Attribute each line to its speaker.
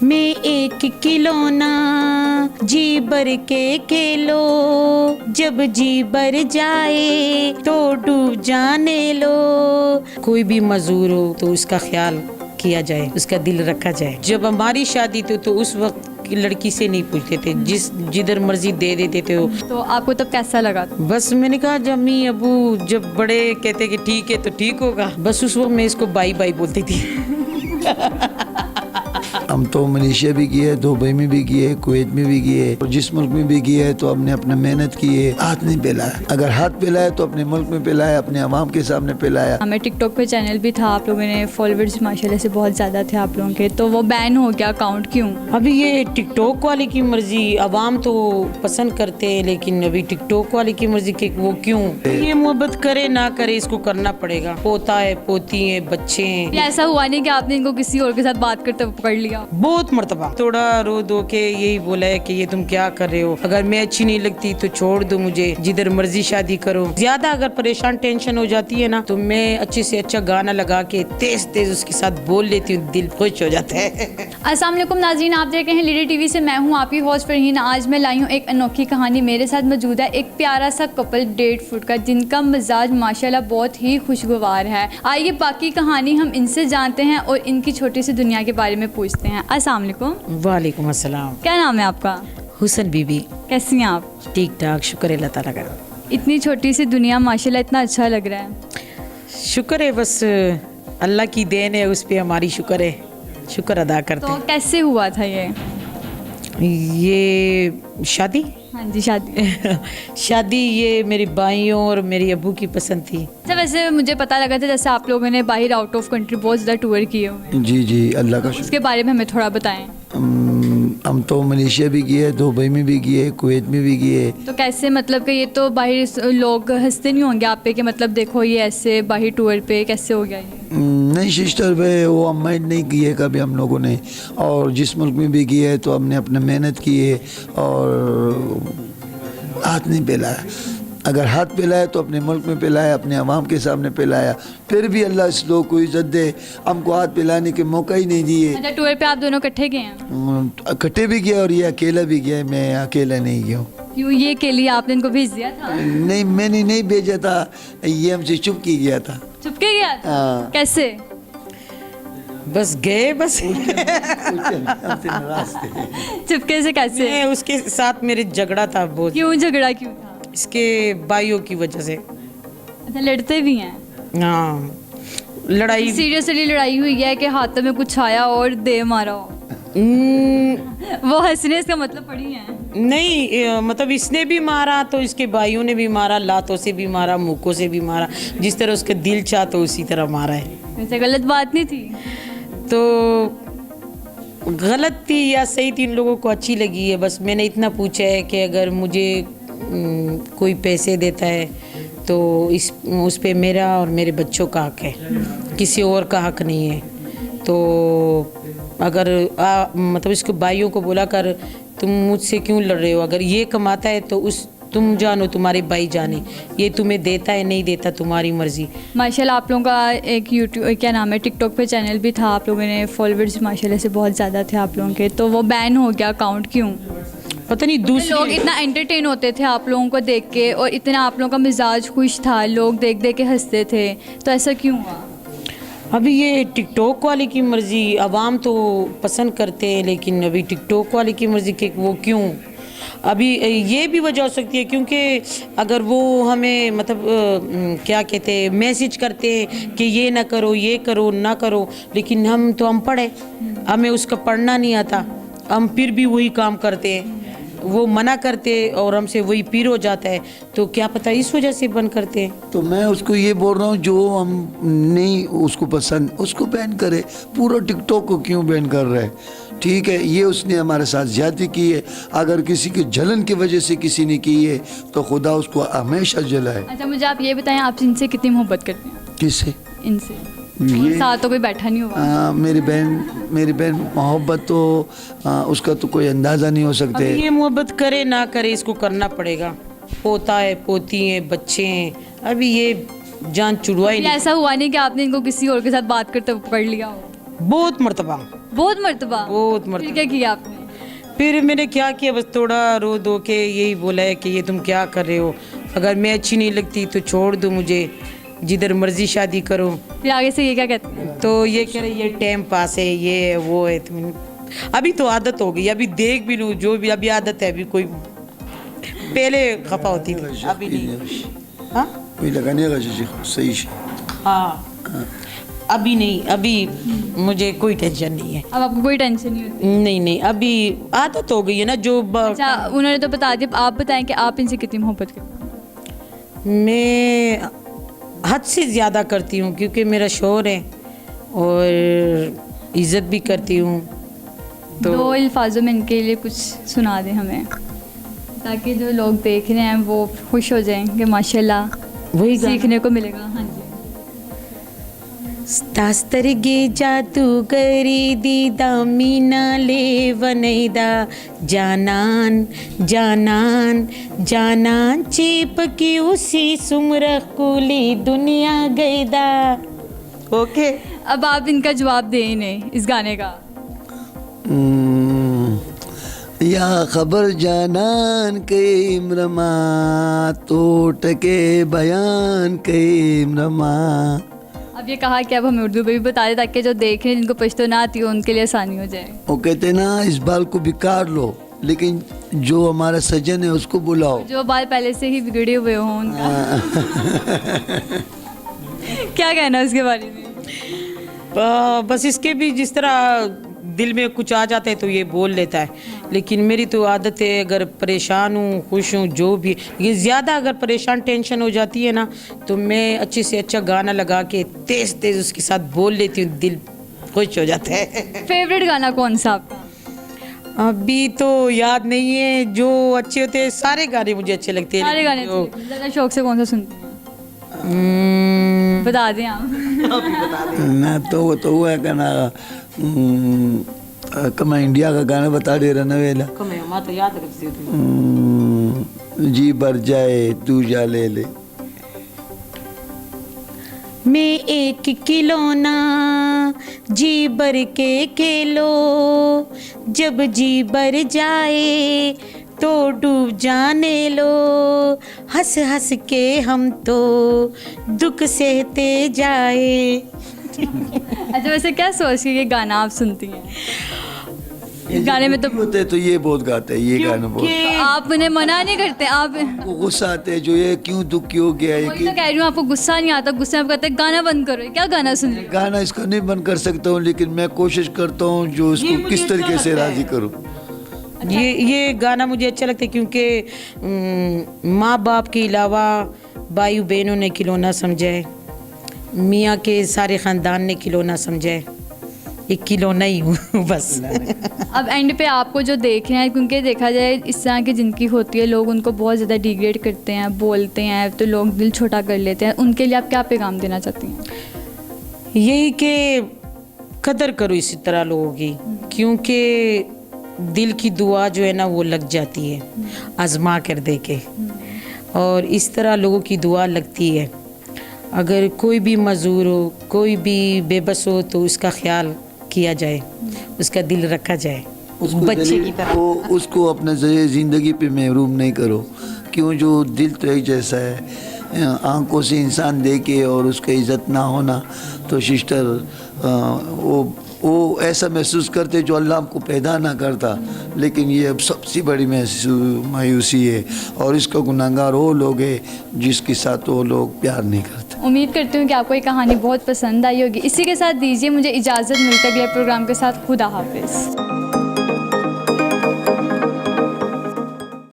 Speaker 1: मैं एक खिलौना जी भर के खेलो, जब जी भर जाए तो डूब जाने लो। कोई भी मजदूर हो तो उसका ख्याल किया जाए, उसका दिल रखा जाए। जब हमारी शादी थी तो उस वक्त की लड़की से नहीं पूछते थे, जिधर मर्जी दे देते थे।
Speaker 2: तो आपको तब कैसा लगा?
Speaker 1: बस मैंने कहा जब अम्मी अबू जब बड़े कहते कि ठीक है तो ठीक होगा, बस उस वक्त मैं इसको बाई बाई बोलती थी।
Speaker 3: हम तो मलेशिया भी किए, दुबई में भी किए, कुवैत में भी किए, और जिस मुल्क में भी किए तो हमने अपना मेहनत की है, हाथ नहीं फैलाया। अगर हाथ फैलाया तो अपने मुल्क में फैलाया, अपने अवाम के सामने फैलाया।
Speaker 2: हमें टिकटॉक पे चैनल भी था, आप लोगों ने फॉलोअर्स माशाल्लाह से बहुत ज़्यादा थे आप लोगों के, तो वो बैन हो गया अकाउंट, क्यों?
Speaker 1: अभी ये टिकटॉक वाले की मर्जी, अवाम तो पसंद करते हैं, लेकिन अभी टिकटॉक वाले की मर्जी के वो क्यों? ये मोहब्बत करे ना करे इसको करना पड़ेगा। पोता है, पोती है, बच्चे हैं।
Speaker 2: ऐसा हुआ नहीं कि आपने इनको किसी और के साथ बात करते हुए पकड़ लिया?
Speaker 1: बहुत मर्तबा थोड़ा रो धो के यही बोला है कि ये तुम क्या कर रहे हो, अगर मैं अच्छी नहीं लगती तो छोड़ दो मुझे, जिधर मर्जी शादी करो। ज्यादा अगर परेशान टेंशन हो जाती है ना तो मैं अच्छे से अच्छा गाना लगा के तेज तेज उसके साथ बोल लेती हूँ, दिल खुश हो जाता है।
Speaker 2: अस्सलाम वालेकुम नाज़रीन, आप देख रहे हैं लीडर टीवी से, मैं हूँ आपकी होस्ट फरहीन। आज मैं लाई हूँ एक अनोखी कहानी। मेरे साथ मौजूद है एक प्यारा सा कपल 1.5 फुट का, जिनका मिजाज माशाल्लाह बहुत ही खुशगवार है। आइए बाकी कहानी हम इनसे जानते हैं और इनकी छोटी सी दुनिया के बारे में पूछते हैं। अस्सलाम वालेकुम।
Speaker 1: वालेकुम अस्सलाम।
Speaker 2: क्या नाम है आपका?
Speaker 1: हुसन बीबी।
Speaker 2: कैसी हैं आप?
Speaker 1: ठीक ठाक, शुक्र है अल्लाह ताला का।
Speaker 2: इतनी छोटी सी दुनिया माशाल्लाह, इतना अच्छा लग रहा है।
Speaker 1: शुक्र है, बस अल्लाह की देन है, उस पे हमारी शुक्र है, शुक्र अदा करते
Speaker 2: तो कैसे हुआ था ये?
Speaker 1: हैं। ये शादी
Speaker 2: हाँ जी, शादी।
Speaker 1: शादी ये मेरी बाइयों और मेरी अबू की पसंद थी।
Speaker 2: अच्छा, वैसे मुझे पता लगा था जैसे आप लोगों ने बाहर आउट ऑफ कंट्री बहुत ज़्यादा टूर किए हुए हैं।
Speaker 3: जी जी, अल्लाह का शुक्र।
Speaker 2: उसके बारे में हमें थोड़ा बताएं।
Speaker 3: हम तो मलेशिया भी किए, दुबई में भी किए, कुवैत में भी किए।
Speaker 2: तो कैसे, मतलब कि ये तो बाहर लोग हंसते नहीं होंगे आप पे कि मतलब देखो ये ऐसे बाहर टूर पे कैसे हो गया ये?
Speaker 3: नहीं सिस्टर भाई, वो हम माइंड नहीं किए कभी हम लोगों ने, और जिस मुल्क में भी किए तो हमने अपना मेहनत की है और हाथ नहीं फैलाया। अगर हाथ फैलाया तो अपने मुल्क में फैलाया, अपने अवाम के सामने फैलाया। फिर भी अल्लाह इस लोग को इज्जत दे, हमको हाथ फैलाने के मौका ही नहीं दिए।
Speaker 2: अच्छा, टूर पे आप दोनों इकट्ठे गए हैं?
Speaker 3: इकट्ठे भी गया और ये अकेला भी गया, मैं अकेला नहीं गया हूँ।
Speaker 2: क्यों, ये के लिए आपने इनको भेज दिया था?
Speaker 3: नहीं, मैंने नहीं भेजा था, ये हमसे चुप की गया था।
Speaker 2: चुपके गया था?
Speaker 3: हाँ।
Speaker 2: कैसे?
Speaker 1: बस गए बस।
Speaker 2: चुपके से कैसे?
Speaker 1: मैं उसके साथ मेरे झगड़ा था बहुत,
Speaker 2: क्यों झगड़ा क्यों था?
Speaker 1: इसके भाइयों की वजह से।
Speaker 2: अच्छा, लड़ते भी हैं?
Speaker 1: हाँ, लड़ाई
Speaker 2: सीरियसली लड़ाई हुई है कि हाथों में कुछ आया और दे मारा हो? वो हंसने इसका मतलब पड़ी है?
Speaker 1: नहीं, मतलब इसने भी मारा तो इसके भाइयों ने भी मारा, लातों से भी मारा, मुक्कों से भी मारा, जिस तरह उसका दिल चाह तो उसी तरह मारा है।
Speaker 2: वैसे गलत बात नहीं थी?
Speaker 1: तो गलत थी या सही थी, इन लोगों को अच्छी लगी है। बस मैंने इतना पूछा है कि अगर मुझे कोई पैसे देता है तो उस पे मेरा और मेरे बच्चों का हक है, किसी और का हक नहीं है। तो अगर मतलब इसके भाइयों को बोला कर तुम मुझसे क्यों लड़ रहे हो, अगर ये कमाता है तो तुम जानो, तुम्हारे भाई जाने, ये तुम्हें देता है नहीं देता तुम्हारी मर्जी।
Speaker 2: माशाल्लाह आप लोगों का एक यूट्यूब क्या नाम है टिकटॉक पे चैनल भी था, आप लोगों ने फॉलोअर्स माशाल्लाह से बहुत ज़्यादा थे आप लोगों के, तो वो बैन हो गया अकाउंट, क्यों?
Speaker 1: पता नहीं, दूसरे
Speaker 2: लोग इतना एंटरटेन होते थे आप लोगों को देख के और इतना आप लोगों का मिजाज खुश था, लोग देख देख के हंसते थे, तो ऐसा क्यों हुआ?
Speaker 1: अभी ये टिकटॉक वाले की मर्जी, अवाम तो पसंद करते हैं, लेकिन अभी टिकटॉक वाले की मर्जी के वो क्यों? अभी ये भी वजह हो सकती है क्योंकि अगर वो हमें मतलब क्या कहते हैं, मैसेज करते हैं कि ये ना करो, ये करो ना करो, लेकिन हम तो अनपढ़ है, हमें उसका पढ़ना नहीं आता, हम फिर भी वही काम करते हैं। वो मना करते और हमसे वही पीर हो जाता है, तो क्या पता इस वजह से बंद करते हैं।
Speaker 3: तो मैं उसको ये बोल रहा हूँ, जो हम नहीं उसको पसंद उसको बैन करे, पूरा टिकटॉक को क्यों बैन कर रहा है? ठीक है, ये उसने हमारे साथ ज्यादती की है, अगर किसी के जलन की वजह से किसी ने की है तो खुदा उसको हमेशा जलाए।
Speaker 2: अच्छा, मुझे आप ये बताएं, आप इनसे कितनी मोहब्बत करते हैं?
Speaker 3: किससे?
Speaker 2: इनसे?
Speaker 3: ये
Speaker 2: साथ तो कोई बैठा नहीं हुआ?
Speaker 3: मेरी बहन मोहब्बत तो उसका तो कोई अंदाज़ा नहीं हो सकते।
Speaker 1: ये मोहब्बत करे ना करे इसको करना पड़ेगा। पोता है, पोती है, बच्चे हैं, अभी ये जान छुड़वा ही नहीं।
Speaker 2: ऐसा हुआ नहीं कि आपने इनको किसी और के साथ बात करते हुए पकड़ लिया हो?
Speaker 1: बहुत मर्तबा
Speaker 2: बहुत मर्तबा?
Speaker 1: बहुत
Speaker 2: फिर
Speaker 1: मरतबा।
Speaker 2: क्या किया आपने?
Speaker 1: फिर मैंने क्या किया, बस थोड़ा रो धो के यही बोला है कि ये तुम क्या कर रहे हो, अगर मैं अच्छी नहीं लगती तो छोड़ दो मुझे, जिधर मर्जी शादी करो।
Speaker 2: फिर आगे से ये क्या कहते हैं?
Speaker 1: तो ये कह रहे ये टाइम पास है, ये है, वो है। तुम अभी तो आदत हो गई, अभी देख भी लूँ जो भी, अभी आदत है। अभी कोई पहले खफा होती थी, अभी नहीं। हाँ
Speaker 3: सही
Speaker 1: हाँ, अभी नहीं, अभी मुझे कोई टेंशन नहीं है।
Speaker 2: अब आपको कोई टेंशन नहीं होती?
Speaker 1: नहीं नहीं, अभी आदत हो गई है ना जो
Speaker 2: अच्छा, उन्होंने तो बता दिया, आप बताएं कि आप इनसे कितनी मोहब्बत करते हैं?
Speaker 1: मैं हद से ज़्यादा करती हूँ, क्योंकि मेरा शौहर है और इज़्ज़त भी करती हूँ। तो
Speaker 2: दो अल्फाजों में इनके लिए कुछ सुना दें हमें, ताकि जो लोग देख रहे हैं वो खुश हो जाएं कि माशाल्लाह
Speaker 1: वही
Speaker 2: सीखने को मिलेगा। हाँ जी।
Speaker 1: स्तास्तरगे जादूगरी दीदा मीना ले वनैदा जानान जानान जानान चिपकी उसी सुमर कुली दुनिया गैदा। ओके,
Speaker 2: अब आप इनका जवाब दें इन्हें इस गाने का।
Speaker 3: या खबर जानान के इमरमा तोट के बयान के इमरमा।
Speaker 2: अब ये कहा कि अब हमें उर्दू में भी बता दें, ताकि जो देख रहे हैं जिनको पश्तो ना आती हो उनके लिए आसानी हो जाए।
Speaker 3: वो कहते ना इस बाल को भी काट लो, लेकिन जो हमारा सजन है उसको बुलाओ।
Speaker 2: जो बाल पहले से ही बिगड़े हुए हों उनका क्या कहना है उसके बारे में?
Speaker 1: बस इसके भी जिस तरह दिल में कुछ आ जाता है तो ये बोल लेता है, लेकिन मेरी तो आदत है, अगर परेशान हूँ खुश हूँ जो भी, ये ज़्यादा अगर परेशान टेंशन हो जाती है ना तो मैं अच्छे से अच्छा गाना लगा के तेज़ तेज़ उसके साथ बोल लेती हूँ, दिल खुश हो जाता है।
Speaker 2: फेवरेट गाना कौन सा आपका?
Speaker 1: अभी तो याद नहीं है, जो अच्छे होते हैं सारे गाने मुझे अच्छे लगते हैं।
Speaker 2: सारे गाने
Speaker 1: जो-
Speaker 2: अच्छे लगते हैं। ज़्यादा शौक से कौन सा सुनते हैं? बता दें आप।
Speaker 3: ना तो वो तो हुआ है गाना कमा इंडिया का गाना बता दे रहा ना वेला।
Speaker 1: तो याद रखती हूँ।
Speaker 3: जी भर जाए तू जा ले ले।
Speaker 1: मैं एक खिलौना जी भर के खेलो, जब जी भर जाए तो डूब जाने लो, हंस हंस के हम तो दुख सहते जाए।
Speaker 2: अच्छा, वैसे क्या सोच के ये गाना आप सुनती हैं? इस गाने में तो
Speaker 3: होते हैं तो ये बहुत गाते हैं, ये गाना बहुत।
Speaker 2: आप उन्हें मना नहीं करते? आप
Speaker 3: वो गुस्सा आते हैं जो ये क्यों दुखी हो गया है
Speaker 2: वही तो कह रही हूँ, आपको गुस्सा नहीं आता? गुस्से में आप कहते हैं गाना बंद करो। क्या गाना सुन रहे हो?
Speaker 3: गाना इसको नहीं बंद कर सकता हूँ, लेकिन मैं कोशिश करता हूँ जो उसको किस तरीके से राजी करूँ।
Speaker 1: ये गाना मुझे अच्छा लगता है क्योंकि माँ बाप के अलावा भाई बहनों ने खिलौना समझा है, मियाँ के सारे ख़ानदान ने खिलौना समझा है, एक खिलौना ही हूँ बस।
Speaker 2: अब एंड पे आपको जो देख रहे हैं, क्योंकि देखा जाए इस तरह की जिंदगी होती है, लोग उनको बहुत ज़्यादा डिग्रेड करते हैं, बोलते हैं तो लोग दिल छोटा कर लेते हैं, उनके लिए आप क्या पैगाम देना चाहती हैं?
Speaker 1: यही कि कदर करो इसी तरह लोगों की, क्योंकि दिल की दुआ जो है ना वो लग जाती है आजमा कर दे के, और इस तरह लोगों की दुआ लगती है। अगर कोई भी मजूर हो, कोई भी बेबस हो तो उसका ख्याल किया जाए, उसका दिल रखा जाए बच्चे की तरह।
Speaker 3: उसको अपने ज़रिए ज़िंदगी पे महरूम नहीं करो, क्यों जो दिल तो एक जैसा है। आंखों से इंसान देखे और उसका इज़्ज़त ना होना तो सिस्टर वो ऐसा महसूस करते जो अल्लाह हमको पैदा ना करता। लेकिन ये अब सबसे बड़ी मायूसी है, और इसका गुनाहगार वो लोग हैं जिसके साथ वो लोग प्यार नहीं करते।
Speaker 2: उम्मीद करती हूँ कि आपको ये कहानी बहुत पसंद आई होगी। इसी के साथ दीजिए मुझे इजाज़त, मिलते अगले प्रोग्राम के साथ। खुदा हाफिज़।